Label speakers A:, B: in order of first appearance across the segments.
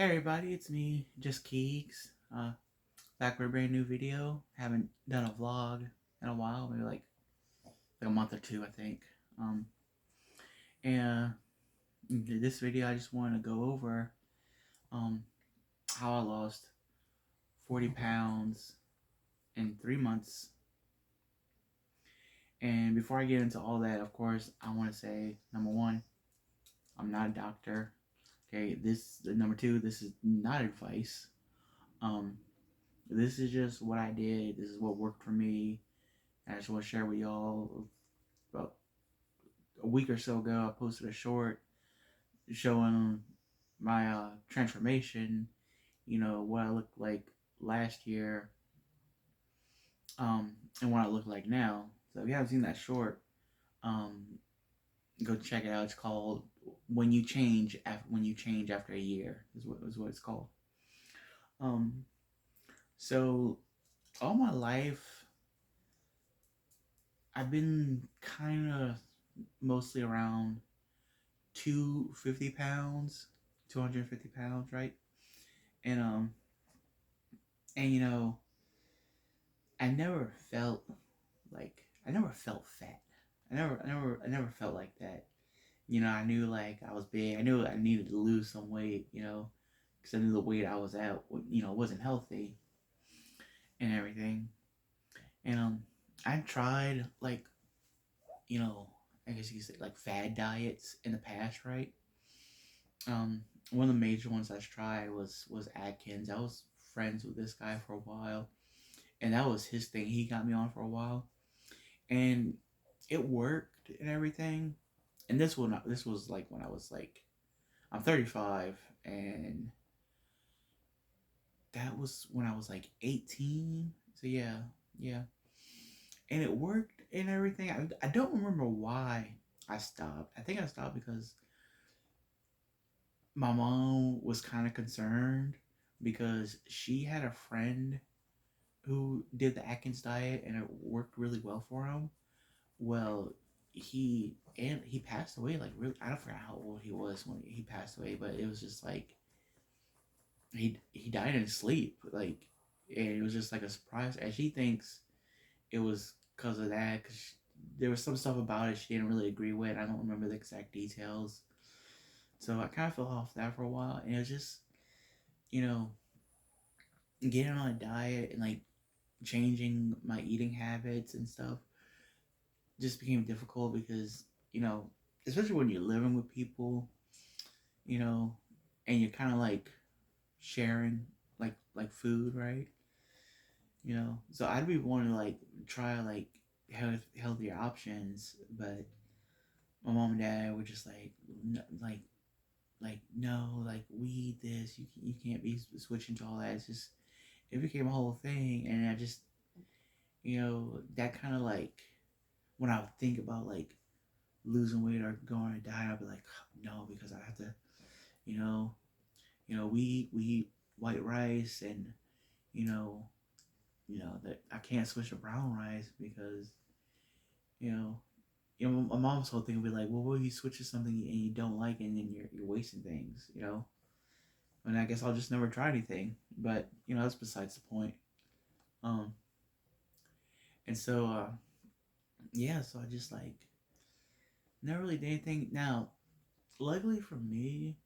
A: Hey everybody, it's me, just Keeks. Back with a brand new video. Haven't done a vlog in a while, maybe like a month or two, I think. And this video, I just want to go over um how I lost 40 pounds in 3 months. And before I get into all that, of course, I want to say number one, I'm not a doctor. Okay, number two, this is not advice. Um, this is just what I did. This is what worked for me. And I just want to share with y'all. About a week or so ago, I posted a short showing my transformation. You know what I looked like last year, and what I look like now. So if you haven't seen that short, um, go check it out. It's called When You Change After a Year is what it's called. Um, so all my life, I've been kind of mostly around 250 pounds, 250 pounds, right? And and I never felt I never felt fat. I never felt like that. I knew like I was big. I knew I needed to lose some weight. Because I knew the weight I was at, wasn't healthy and everything. And I tried like you know, I guess you could say like fad diets in the past, right? Um, One of the major ones I tried was Atkins. I was friends with this guy for a while, and that was his thing. He got me on for a while, and it worked and everything. And this was like when I was like I'm 35, and that was when I was like 18. So yeah, yeah, and it worked and everything. I don't remember why I stopped. I think I stopped because my mom was kind of concerned because she had a friend who did the Atkins diet and it worked really well for him. Well, he passed away like really. I don't forget how old he was when he passed away, but it was just like he died in his sleep, like, and it was just like a surprise. And she thinks it was because of that, because there was some stuff about it she didn't really agree with. I don't remember the exact details, so I kind of fell off that for a while, and it was just you know getting on a diet and like changing my eating habits and stuff just became difficult because especially when you're living with people, you know, and you're kind of like sharing like food, right? So I'd be wanting to like try like healthier options, but my mom and dad were just like no, like we eat this, you can't be switching to all that. It became a whole thing, and I just that kind of like when I would think about like losing weight or going on a diet, I'd be like, no, because I have to, you know, we eat white rice, and you know, that I can't switch to brown rice because you know, my mom's whole thing would be like, well, what if you switch to something and you don't like, and then you're wasting things. And I guess I'll just never try anything. But that's besides the point. Um, and so yeah, so I just like never really did anything. Now, luckily for me,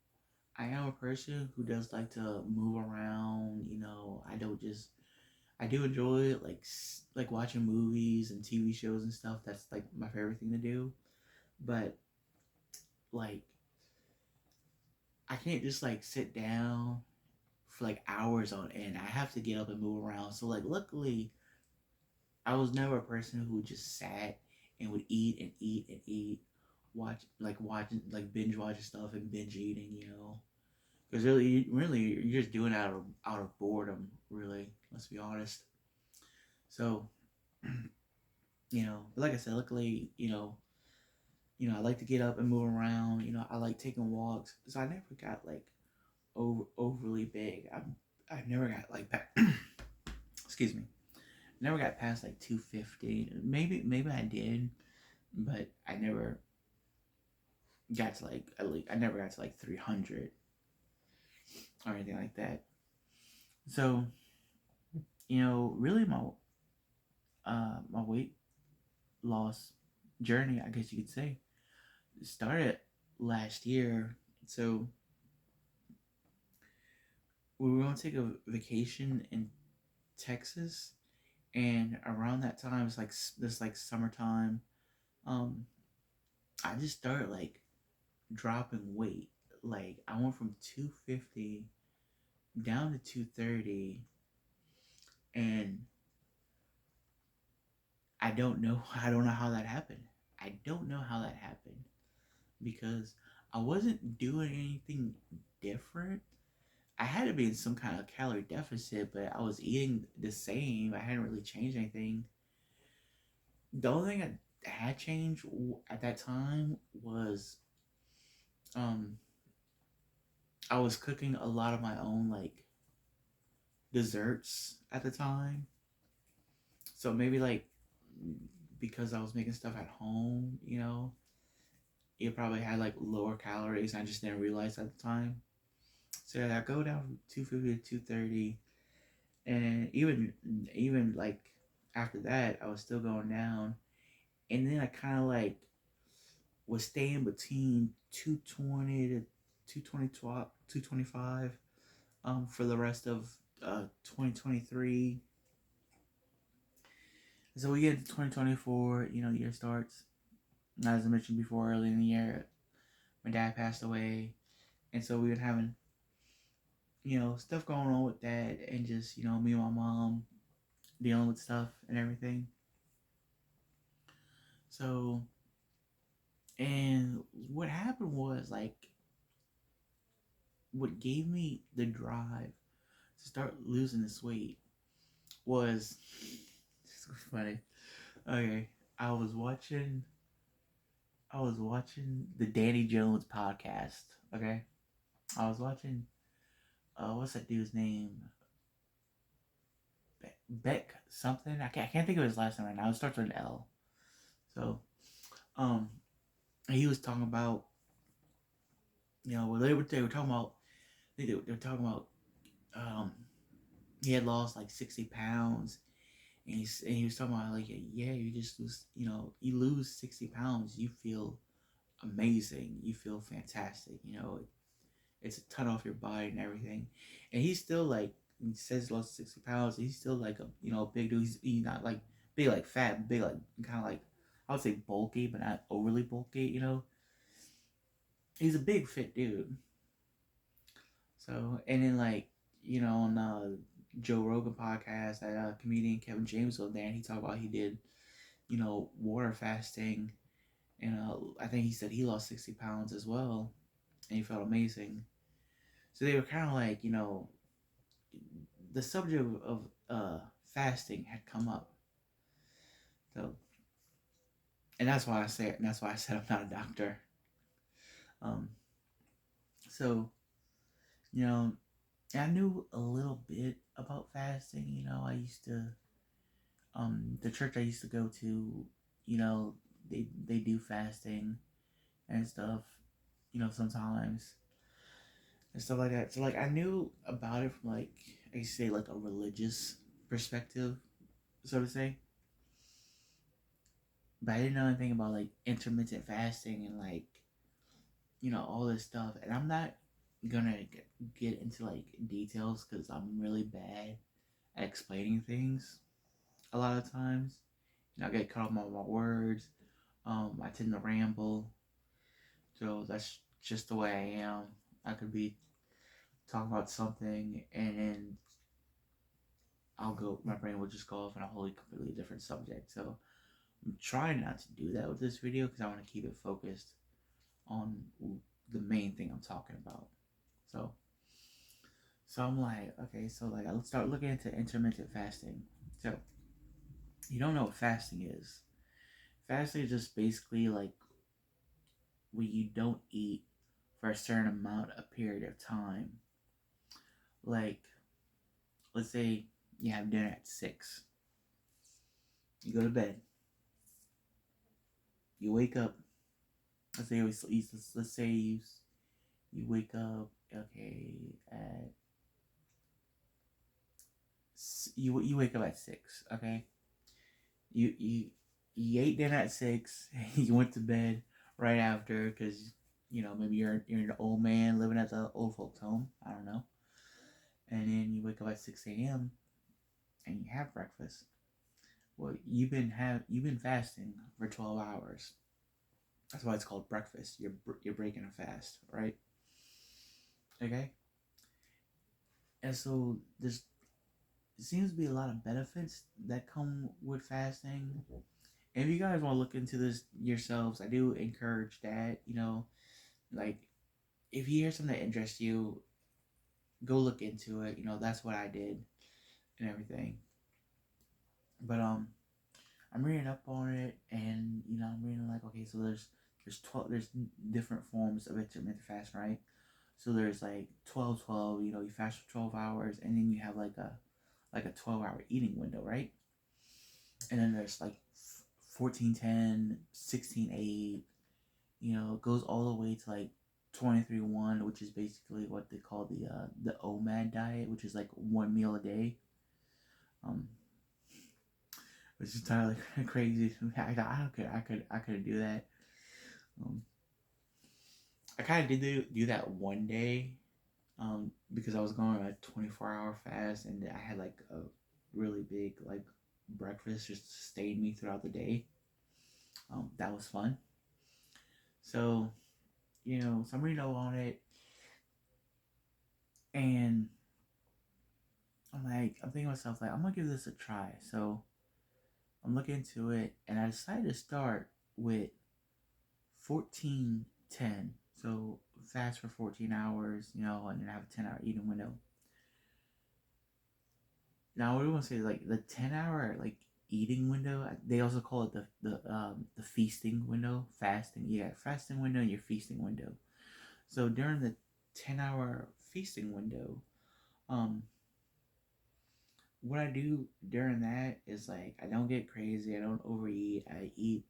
A: I am a person who does like to move around. I do enjoy like watching movies and TV shows and stuff. That's like my favorite thing to do. But like I can't just like sit down for like hours on end. I have to get up and move around. So like luckily I was never a person who just sat and would eat and eat and eat, watching like binge watching stuff and binge eating. Because really, you're just doing it out of boredom. Really, let's be honest. So, but like I said, luckily, I like to get up and move around. I like taking walks. So I never got like overly big. I've never got like excuse me, never got past like 250. Maybe I did, but I never got to like at least I never got to like 300. or anything like that. So, really my weight loss journey, I guess you could say, started last year. So we were going to take a vacation in Texas, and around that time, it's like this like summertime. Um, I just started like dropping weight. Like I went from 250 down to 230, and I don't know. I don't know how that happened. I don't know how that happened because I wasn't doing anything different. I had to be in some kind of calorie deficit, but I was eating the same. I hadn't really changed anything. The only thing I had changed at that time was um I was cooking a lot of my own like desserts at the time. So maybe like because I was making stuff at home, it probably had like lower calories. I just didn't realize at the time. So yeah, I go down from 250 to 230, and even like after that, I was still going down, and then I kind of like was staying between 220 to 225 for the rest of 2023. So we get into 2024, year starts. As I mentioned before, early in the year, my dad passed away, and so we were having stuff going on with that, and just me and my mom dealing with stuff and everything. So, and what happened was like what gave me the drive to start losing this weight was it's funny. Okay, I was watching the Danny Jones podcast. Okay, I was watching what's that dude's name? Beck something. I can't think of his last name right now. It starts with an L. So um he was talking about well, they were talking about they were talking about um he had lost like 60 pounds, and he was talking about like, yeah, you just lose, you lose 60 pounds, you feel amazing, you feel fantastic, it's a ton off your body and everything. And he's still like, he says he lost 60 pounds, he's still like a big dude. He's not like big like fat, big like kind of like, I would say bulky but not overly bulky. He's a big fit dude. So, and then like, on Joe Rogan podcast, that comedian Kevin James was there, and he talked about he did, water fasting, and I think he said he lost 60 pounds as well, and he felt amazing. So they were kind of like, the subject of fasting had come up. So, and that's why I said I'm not a doctor. Um, so you know, I knew a little bit about fasting. I used to the church I used to go to, they do fasting and stuff, sometimes and stuff like that. So like I knew about it from like I say like a religious perspective, so to say. But I didn't know anything about like intermittent fasting and like, all this stuff. And I'm not gonna get into like details because I'm really bad at explaining things a lot of times. I get caught up on my words. I tend to ramble. So that's just the way I am. I could be talking about something, and then my brain will just go off on a wholly completely different subject. So I'm trying not to do that with this video because I want to keep it focused on the main thing I'm talking about. So, I'm like, okay, so like I'll start looking into intermittent fasting. So, you don't know what fasting is. Fasting is just basically like when you don't eat for a certain amount, a period of time. Like, let's say you have dinner at 6. You go to bed. You wake up. Let's say you wake up, okay, at you wake up at 6. Okay, you you ate dinner at 6. You went to bed right after because maybe you're an old man living at the old folks home. I don't know. And then you wake up at 6 a.m. and you have breakfast. Well, you've been fasting for 12 hours. That's why it's called breakfast. You're breaking a fast, right? Okay. And so there's seems to be a lot of benefits that come with fasting. If you guys want to look into this yourselves, I do encourage that. Like if you hear something that interests you, go look into it. That's what I did and everything. But I'm reading up on it, and I'm reading like, okay, so there's different forms of intermittent fast, right? So there's like 12-12. You fast for 12 hours, and then you have like a 12-hour eating window, right? And then there's like 14-10, 16-8. It goes all the way to like 23-1, which is basically what they call the OMAD diet, which is like one meal a day. Um, which is entirely crazy. I couldn't do that. Um, I kind of did do that one day, because I was going on a 24-hour fast, and I had like a really big like breakfast just to sustain me throughout the day. That was fun. So so I'm reading up on it, and I'm thinking to myself like I'm gonna give this a try. So I'm looking into it, and I decided to start with 14-10. So fast for 14 hours, and then have a 10-hour eating window. Now, what do you want to say? Like the 10-hour like eating window, they also call it the feasting window, fasting. You got fasting window and your feasting window. So during the 10-hour feasting window, um, what I do during that is like I don't get crazy. I don't overeat. I eat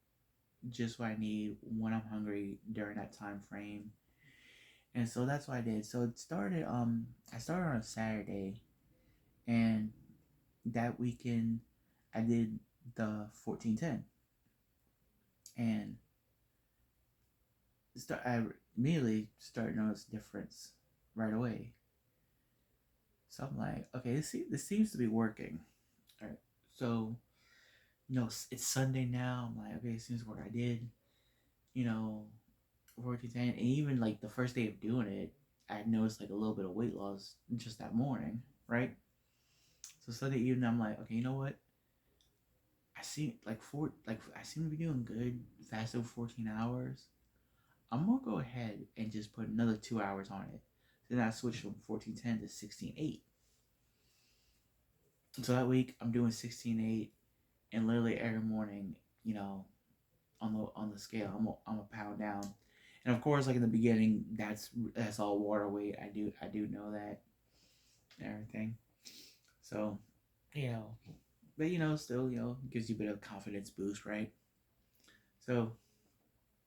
A: just what I need when I'm hungry during that time frame. And so that's what I did. So it started. I started on a Saturday, and that weekend I did the 14-10, and I immediately started to notice a difference right away. So I'm like, okay, this seems to be working. All right, so it's Sunday now. I'm like, okay, it seems to work. I did, you know, 14-10, and even like the first day of doing it, I noticed like a little bit of weight loss just that morning, right? So Sunday evening, I'm like, okay, you know what? I seem to be doing good, fast over 14 hours. I'm gonna go ahead and just put another 2 hours on it. Then I switched from 14-10 to 16-8. So that week I'm doing 16-8, and literally every morning, on the scale, I'm a pound down. And of course, like in the beginning, that's all water weight. I do know that and everything. So, you know, but still, gives you a bit of confidence boost, right? So,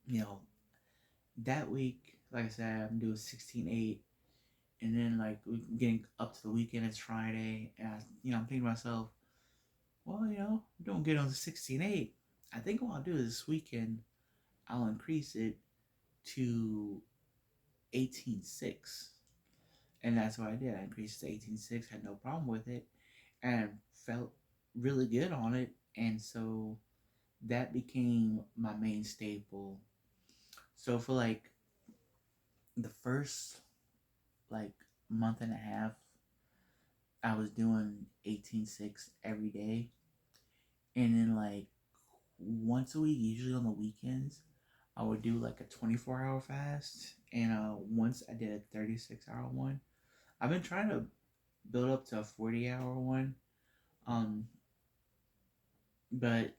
A: you know, that week, like I said, I'm doing 16-8, and then like getting up to the weekend, it's Friday, and I'm thinking to myself, well, I'm doing good on the 16-8. I think what I'll do is this weekend I'll increase it to 18-6. And that's what I did. I increased it to 18-6, had no problem with it, and felt really good on it. And so that became my main staple. So for like the first like month and a half, I was doing 18-6 every day. And then like once a week, usually on the weekends, I would do like a 24-hour fast. And once I did a 36-hour one. I've been trying to build up to a 40-hour one. Um, but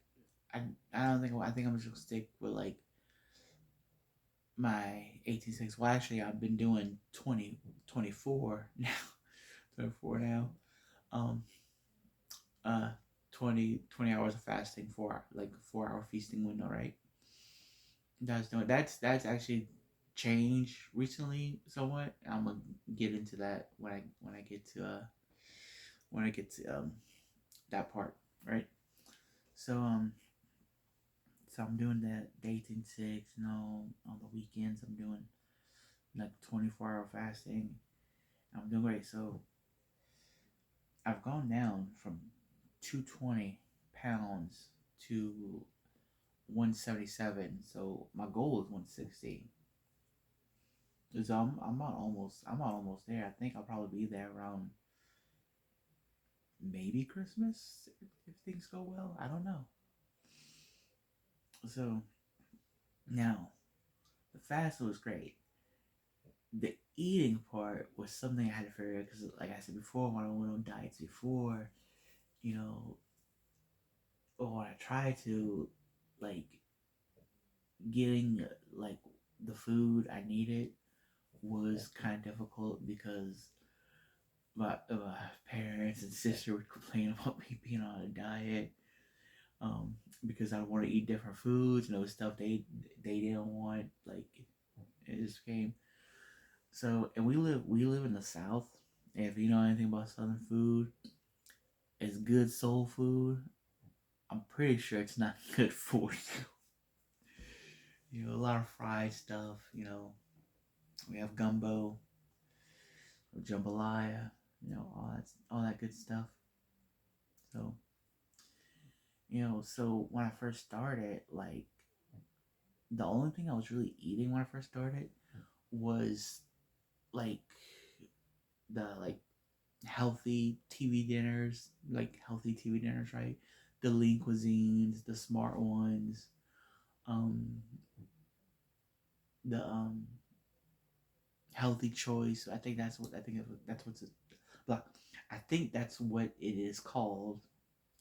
A: I don't think I think I'm just gonna stick with like my 18-6. Well, actually, I've been doing 24 now. 24 now. Um, uh, 20 hours of fasting for like 4 hour feasting window, right? That's actually changed recently somewhat. I'm gonna get into that when I get to that part, right? So so I'm doing that day 6, on the weekends I'm doing like 24-hour fasting. I'm doing great. So I've gone down from 220 pounds to 177. So my goal is 160. So I'm almost there. I think I'll probably be there around maybe Christmas if things go well. I don't know. So now the fast was great. The eating part was something I had to figure out because, like I said before, when I went on diets before, you know, or when I tried to, like, getting like the food I needed was kind of difficult because my parents and sister would complain about me being on a diet, because I want to eat different foods, stuff they didn't want. Like, it just came. So, and we live in the South. And if you know anything about Southern food, it's good soul food. I'm pretty sure it's not good for you. A lot of fried stuff. We have gumbo, jambalaya. All that good stuff. So, so when I first started, like, the only thing I was really eating when I first started was like the healthy TV dinners, right? The lean cuisines, the smart ones, um, the healthy choice. That's what's it. But I think that's what it is called.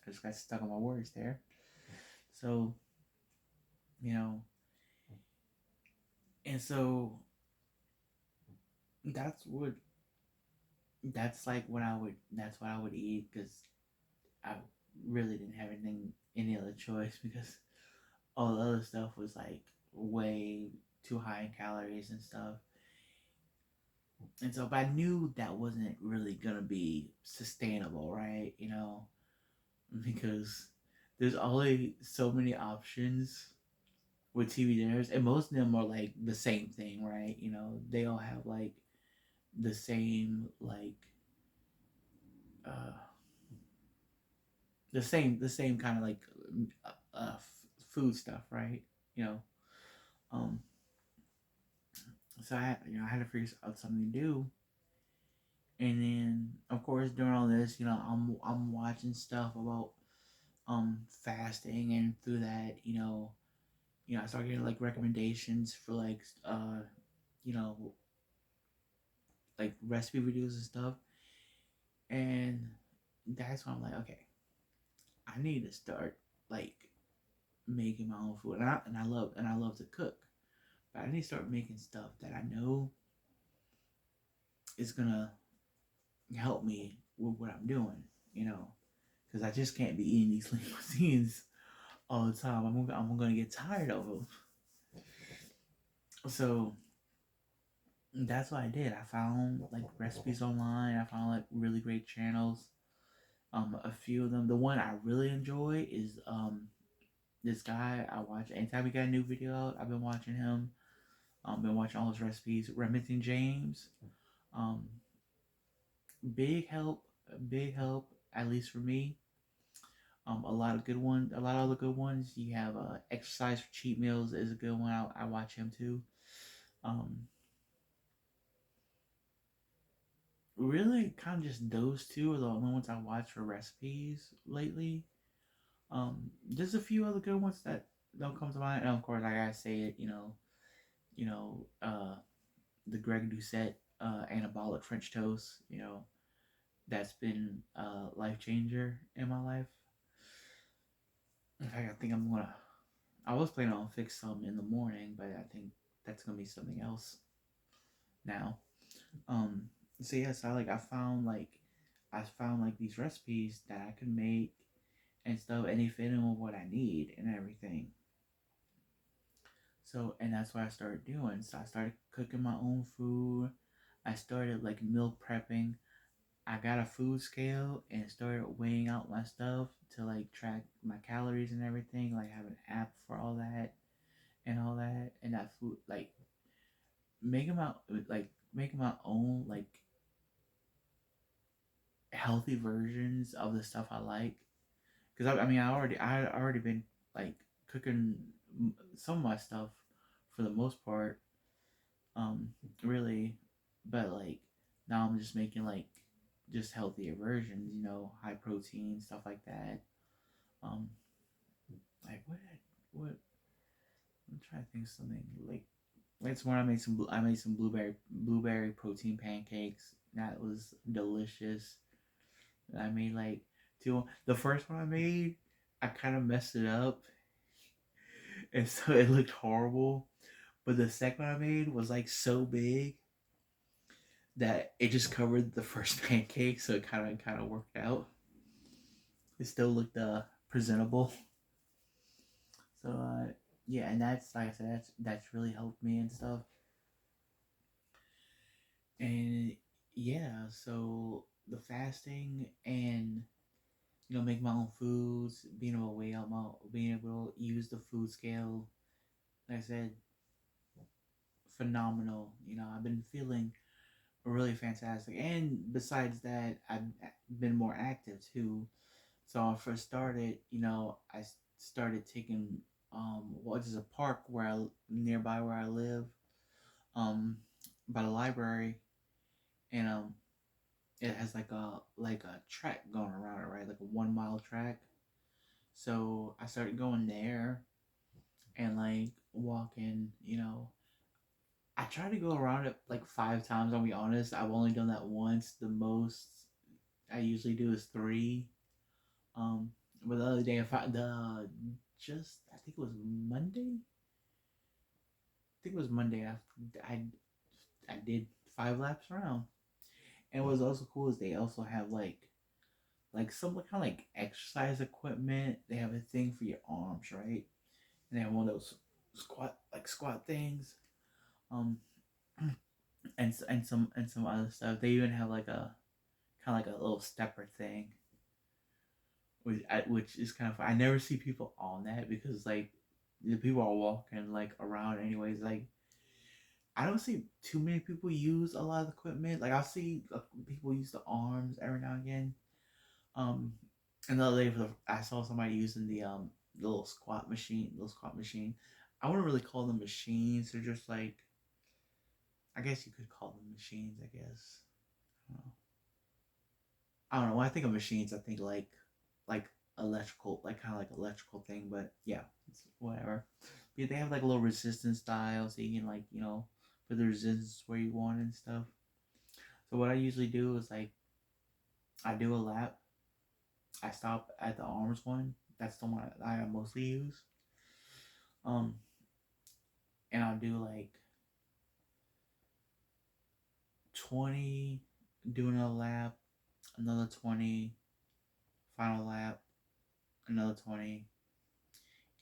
A: I just got stuck on my words there. So you know, and so that's what that's what I would eat because I really didn't have any other choice because all the other stuff was like way too high in calories and stuff. And so, but I knew that wasn't really gonna be sustainable, right? Because there's only so many options with TV dinners, and most of them are like the same thing, right? They all have like the same uh the same kind of like food stuff, right? You know, um. So I had to figure out something to do, and then of course during all this, I'm watching stuff about fasting, and through that, I started getting like recommendations for like you know like recipe videos and stuff, and that's when I'm like, okay, I need to start like making my own food, and I love to cook, but I need to start making stuff that I know is gonna help me with what I'm doing, because I just can't be eating these lean cuisines all the time. I'm gonna get tired of them. So that's what I did. I found like recipes online. I found like really great channels. A few of them. The one I really enjoy is this guy I watch anytime we got a new video out. I've been watching him. Been watching all his recipes. Remington James. Um, big help, at least for me. A lot of good ones. A lot of other good ones. You have exercise for cheat meals is a good one. I watch him too. Um, really, kind of just those two are the only ones I watch for recipes lately. There's a few other good ones that don't come to mind. And of course, I gotta say it. You know, the Greg Doucette anabolic French toast. That's been a life changer in my life. In fact, I think I'm gonna. I was planning on fix some in the morning, but I think that's gonna be something else now. Um, so yes, I found like these recipes that I could make and stuff, and they fit in with what I need and everything. So, and that's what I started doing. So I started cooking my own food. I started like meal prepping. I got a food scale and started weighing out my stuff to like track my calories and everything. Like have an app for all that and all that, and that food like making my making my own like healthy versions of the stuff I like. Because I mean I already been like cooking some of my stuff for the most part, um, really, but like now I'm just making like just healthier versions, high protein stuff like that. Um, like what I'm trying to think of something like this morning I made some blueberry protein pancakes. That was delicious. I made like two. The first one I made, I kind of messed it up, and so it looked horrible. But the second one I made was like so big that it just covered the first pancake, so it kind of worked out. It still looked presentable. So yeah, and that's like I said, that's really helped me and stuff. And yeah, so the fasting and make my own foods, being able to weigh out being able to use the food scale. Like I said, phenomenal. I've been feeling really fantastic. And besides that, I've been more active too. So when I first started, I started taking well, there's a park nearby where I live, um, by the library, and it has like a track going around it, right? Like a 1 mile track. So I started going there and like walking. I try to go around it like 5 times. I'll be honest. I've only done that once. The most I usually do is three. Um, but the other day, if I the just I think it was Monday. I think it was Monday. I did 5 laps around, and what's also cool is they also have like some kind of like exercise equipment. They have a thing for your arms, right? And they have one of those squat things. Um, and some other stuff. They even have like a kind of like a little stepper thing, which is kind of fun. I never see people on that because like the people are walking like around anyways. Like I don't see too many people use a lot of equipment. Like I'll see people use the arms every now and again. Um, and the other day I saw somebody using the little squat machine. Little squat machine. I wouldn't really call them machines. They're just like I guess you could call them machines. I guess. I don't know. I don't know. When I think of machines, I think like electrical, like kind of like electrical thing. But yeah, it's whatever. Yeah, they have like a little resistance dial, so you can like put the resistance where you want and stuff. So what I usually do is like I do a lap. I stop at the arms one. That's the one I mostly use. Um, and I'll do like 20, doing a lap, another 20, final lap, another 20,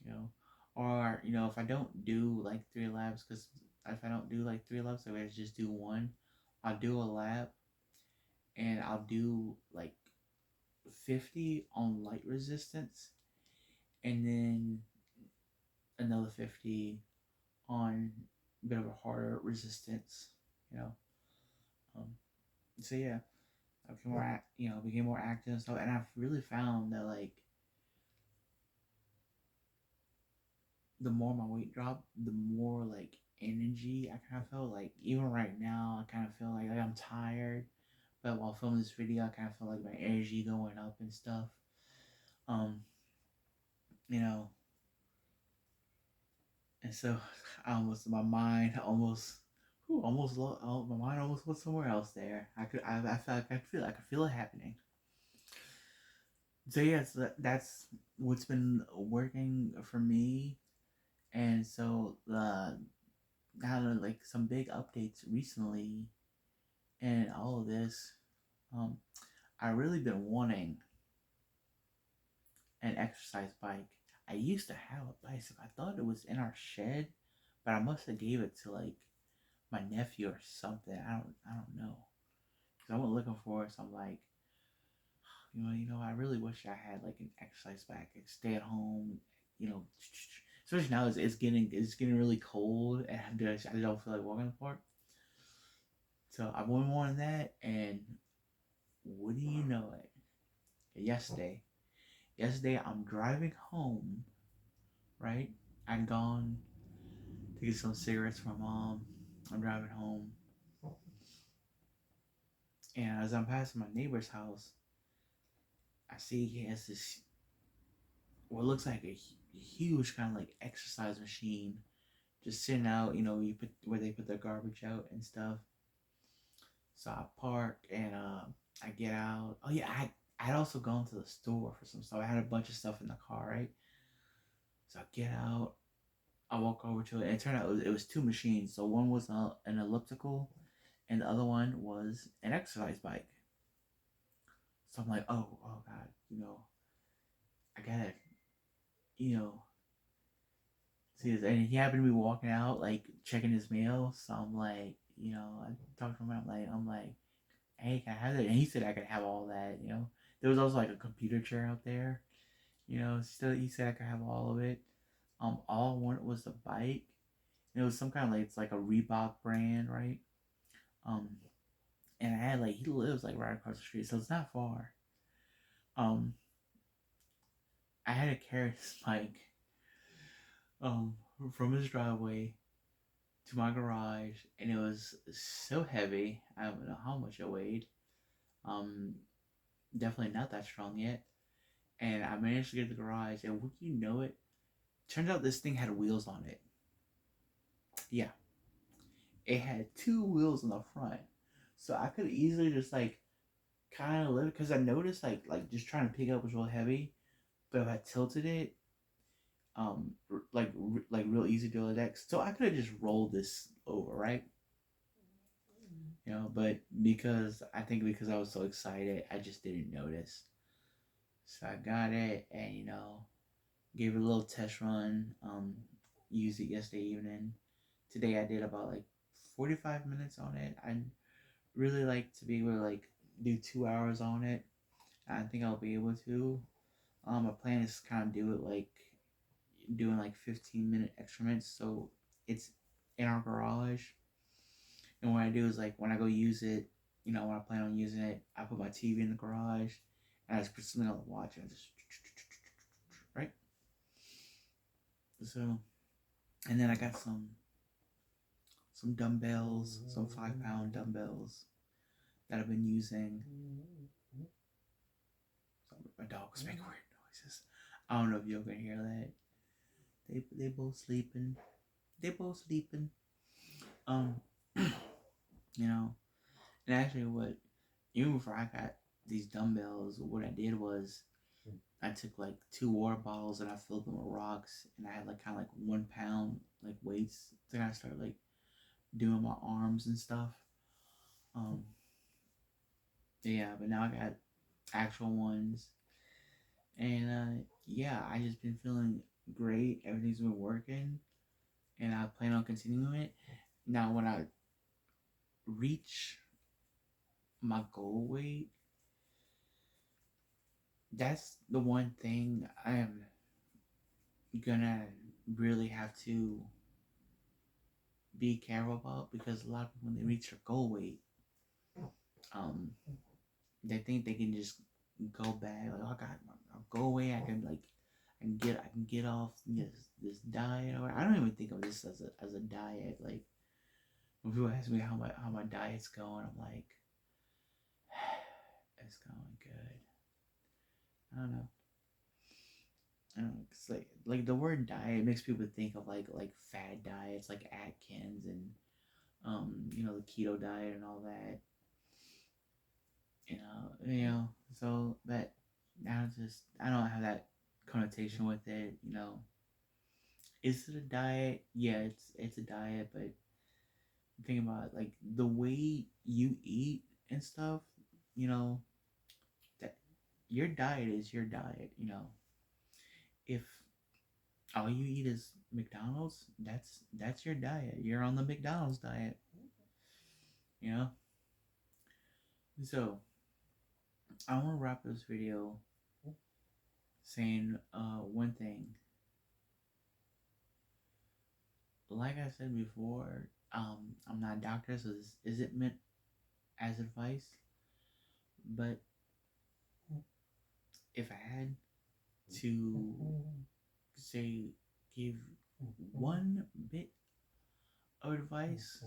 A: you know. Or, if I don't do like 3 laps, because if I don't do like 3 laps, I would just do one. I'll do a lap and I'll do like 50 on light resistance and then another 50 on a bit of a harder resistance, you know. Um, so yeah, I became more active and stuff, and I've really found that like the more my weight dropped, the more like energy I kind of felt. Like even right now, I kind of feel like I'm tired, but while filming this video, I kind of feel like my energy going up and stuff. Um, you know, and so my mind my mind almost went somewhere else there. I could feel it happening. So yeah, so that's what's been working for me. And so now like some big updates recently and all of this. Um, I really been wanting an exercise bike. I used to have a bicycle. I thought it was in our shed, but I must have gave it to like my nephew or something. I don't know. because I went looking for it. So I'm like, I really wish I had like an exercise bike. I could stay at home, you know, especially now it's getting really cold, and I don't feel like walking in the park. So I went more on that, and what do you know it? Yesterday I'm driving home, right? I'd gone to get some cigarettes from mom. I'm driving home, and as I'm passing my neighbor's house, I see he has this what looks like a huge kind of like exercise machine just sitting out. You put where they put their garbage out and stuff. So I park and I get out. Oh yeah, I'd also gone to the store for some stuff. I had a bunch of stuff in the car, right? So I get out. I walk over to it, and it turned out it was two machines. So one was an elliptical, and the other one was an exercise bike. So I'm like, oh God, I gotta, you know, see this. And he happened to be walking out, like checking his mail. So I'm like, I talked to him. I'm like, hey, can I have that? And he said I could have all that. There was also like a computer chair out there. Still he said I could have all of it. All I wanted was the bike. And it was some kind of like it's like a Reebok brand, right? Um, and I had like he lives like right across the street, so it's not far. Um, I had to carry this bike um from his driveway to my garage, and it was so heavy. I don't know how much it weighed. Um, Definitely not that strong yet. And I managed to get to the garage, and would you know it? Turns out this thing had wheels on it. Yeah, it had two wheels in the front, so I could easily just like kind of lift because I noticed like just trying to pick it up was real heavy, but if I tilted it, like real easy to do that. So I could have just rolled this over, right? But because I was so excited, I just didn't notice. So I got it, and gave it a little test run. Used it yesterday evening. Today I did about like 45 minutes on it. I really like to be able to like do 2 hours on it. I think I'll be able to. My plan is to kind of do it like doing like 15-minute excrements. So it's in our garage. And what I do is like when I go use it, when I plan on using it, I put my TV in the garage and I just put something on the watch and just right. So and then I got some dumbbells, some 5 pound dumbbells that I've been using. My dog's making weird noises. I don't know if y'all can hear that. They both sleeping. They both sleeping. Um, you know, and actually, what even before I got these dumbbells, what I did was I took like 2 water bottles and I filled them with rocks, and I had like kind of like 1 pound like weights. Then I started like doing my arms and stuff. Um, yeah, but now I got actual ones, and yeah, I just been feeling great. Everything's been working, and I plan on continuing it. Now, when I reach my goal weight, that's the one thing I am gonna really have to be careful about because a lot of people when they reach their goal weight, um, they think they can just go back like, oh, I got my goal weight. I can get off this diet. Or I don't even think of this as a diet. Like when people ask me how my diet's going, I'm like, it's going good. I don't know. I don't know. It's like the word diet makes people think of like fad diets like Atkins and the keto diet and all that. So but I don't have that connotation with it. Is it a diet? Yeah, it's a diet, but think about it, like the way you eat and stuff. You know that your diet is your diet. If all you eat is McDonald's, that's your diet. You're on the McDonald's diet. You know, So I want to wrap this video saying one thing. Like I said before, I'm not a doctor, so this isn't meant as advice. But if I had to say, give one bit of advice,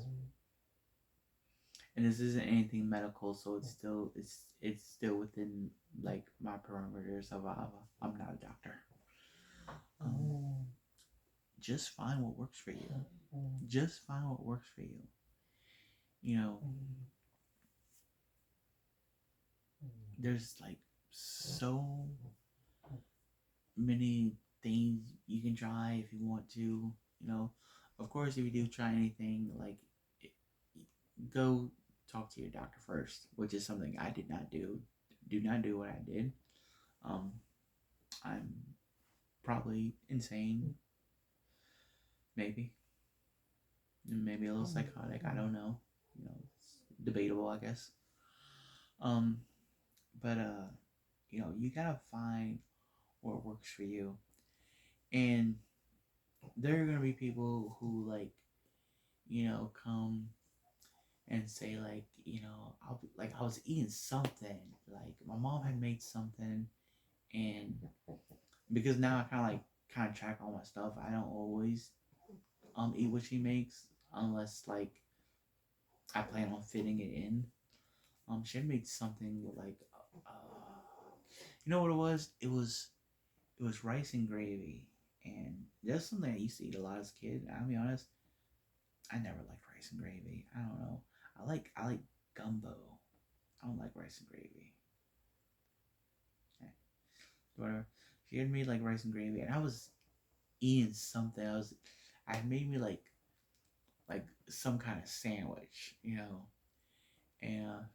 A: and this isn't anything medical, so it's still within like my parameters of I'm not a doctor. Um, just find what works for you. Just find what works for you. You know, there's like so many things you can try if you want to. You know, of course, if you do try anything, like go talk to your doctor first, which is something I did not do. Do not do what I did. Um, I'm probably insane, maybe, maybe a little psychotic. I don't know. You know, it's debatable, I guess. Um, but you know, you gotta find what works for you, and there are gonna be people who like, you know, come and say like, you know, like I was eating something, like my mom had made something, and because now I kind of track all my stuff, I don't always eat what she makes unless like I plan on fitting it in. She made something like, you know what it was? It was rice and gravy, and that's something I used to eat a lot as a kid. I'll be honest, I never liked rice and gravy. I don't know. I like gumbo. I don't like rice and gravy. Whatever. She had made like rice and gravy, and I was eating something. I made me like some kind of sandwich, you know. And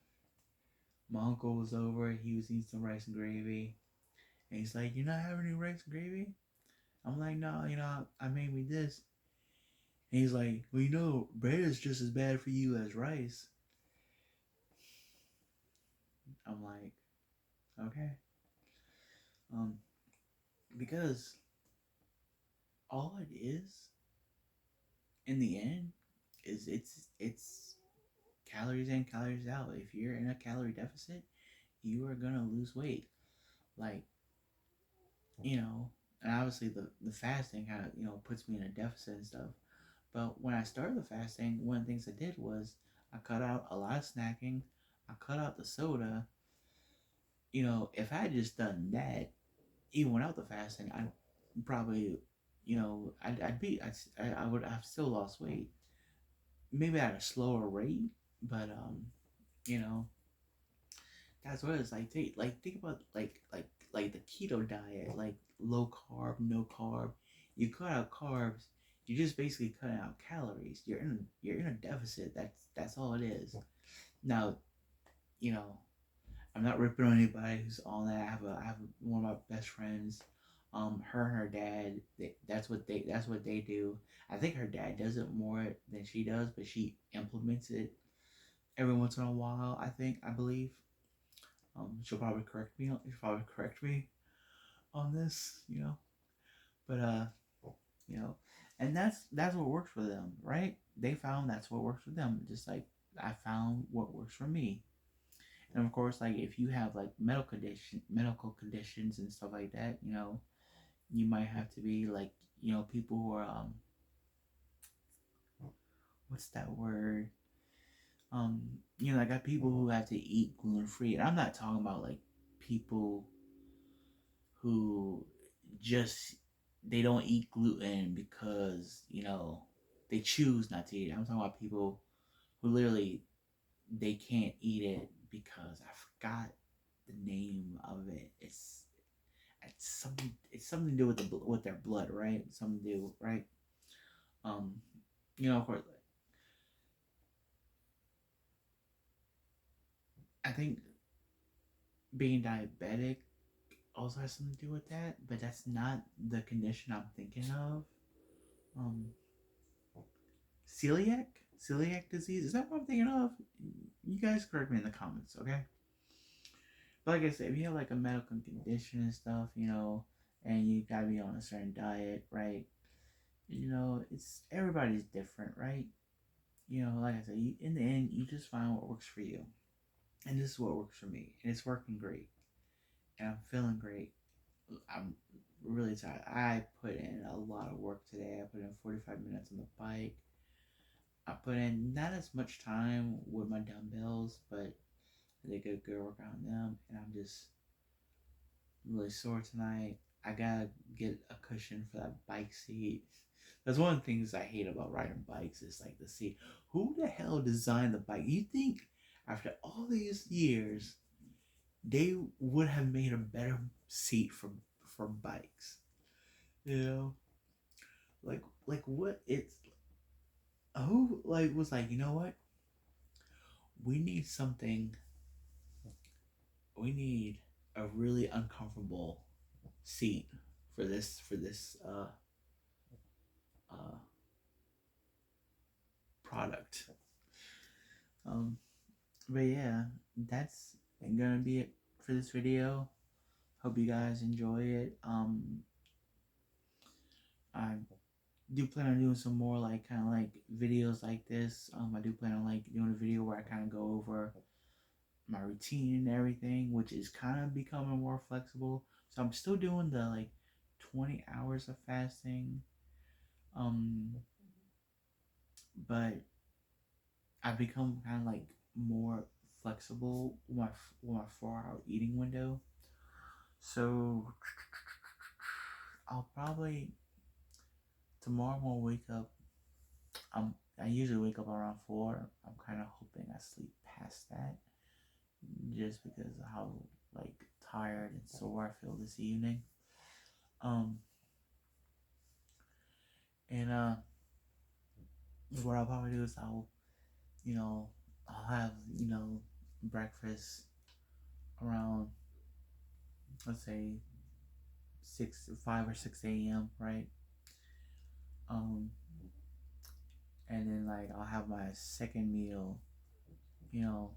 A: my uncle was over. He was eating some rice and gravy, and he's like, "You're not having any rice and gravy?" I'm like, "No, you know, I made me this." And he's like, "Well, you know, bread is just as bad for you as rice." I'm like, "Okay," um, because all it is in the end is it's calories in, calories out. If you're in a calorie deficit, you are gonna lose weight. Like, you know, and obviously the fasting kind of, you know, puts me in a deficit and stuff. But when I started the fasting, one of the things I did was I cut out a lot of snacking. I cut out the soda. You know, if I had just done that, even without the fasting, I'd probably, you know, I would have still lost weight. Maybe at a slower rate, but you know, that's what it's like. Think about like the keto diet, like low carb, no carb. You cut out carbs, you're just basically cutting out calories. You're in a deficit. That's all it is. Now, you know, I'm not ripping on anybody who's on that. I have one of my best friends. Her and her dad. That's what they do. I think her dad does it more than she does, but she implements it every once in a while. I believe. She'll probably correct me on this, you know. But you know, and that's what works for them, right? They found that's what works for them, just like I found what works for me. And of course, like if you have like medical conditions and stuff like that, you know, you might have to be like, you know, people who are what's that word? You know, I got people who have to eat gluten free, and I'm not talking about like people who just they don't eat gluten because, you know, they choose not to eat it. I'm talking about people who literally they can't eat it because I forgot the name of it. It's something to do with their blood, right? Something to do, right? Um, you know, of course, I think being diabetic also has something to do with that, but that's not the condition I'm thinking of. Um, celiac. Celiac disease. Is that what I'm thinking of? You guys correct me in the comments, okay? But like I said, if you have like a medical condition and stuff, and you gotta be on a certain diet, right? It's everybody's different, right? Like I said, in the end, you just find what works for you, and this is what works for me, and it's working great, and I'm feeling great. I'm really tired. I put in a lot of work today. I put in 45 minutes on the bike. I put in not as much time with my dumbbells, but I did a good workout on them, and I'm just really sore tonight. I gotta get a cushion for that bike seat. That's one of the things I hate about riding bikes is like the seat. Who the hell designed the bike? You think after all these years they would have made a better seat for bikes? You know, like what? It's who like was like, you know what? We need something. We need a really uncomfortable seat for this uh product. Um, but yeah, that's gonna be it for this video. Hope you guys enjoy it. I do plan on doing some more like kind of like videos like this. I do plan on like doing a video where I kind of go over my routine and everything, which is kind of becoming more flexible. So I'm still doing the like 20 hours of fasting. Um, but I've become kind of like more flexible with my 4 hour eating window. So I'll probably tomorrow when I wake up. I usually wake up around 4. I'm kind of hoping I sleep past that, just because of how like tired and sore I feel this evening. Um, and what I'll probably do is you know, I'll have breakfast around, let's say 5 or 6 a.m. Right? Um, and then like I'll have my second meal, you know,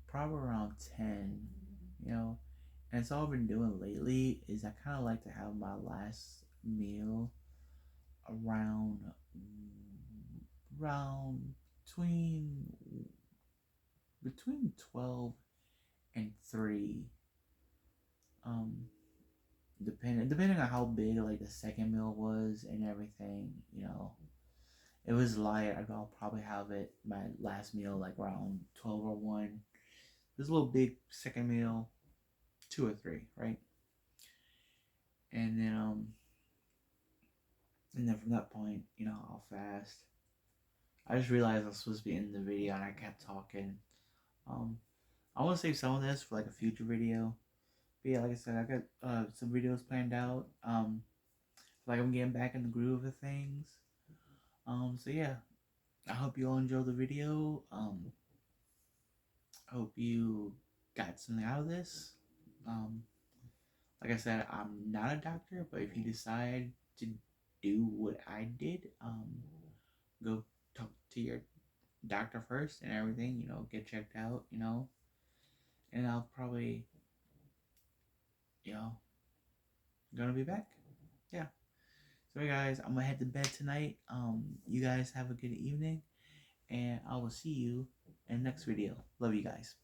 A: probably around 10. You know, and so all I've been doing lately is I kind of like to have my last meal around around between between 12 and 3. Um, depending on how big like the second meal was and everything. It was light. I'll probably have it my last meal like around 12 or 1. This little big second meal, 2 or 3, right? And then from that point, I'll fast. I just realized I was supposed to be in the video and I kept talking. Um, I want to save some of this for like a future video. But yeah, like I said, I got some videos planned out. Like I'm getting back in the groove of things. So yeah, I hope you all enjoy the video. I hope you got something out of this. Um, like I said, I'm not a doctor, but if you decide to do what I did, go talk to your doctor first and everything, get checked out, and I'll probably, you know, gonna be back. Yeah. So guys, I'm gonna head to bed tonight. You guys have a good evening, and I will see you in the next video. Love you guys.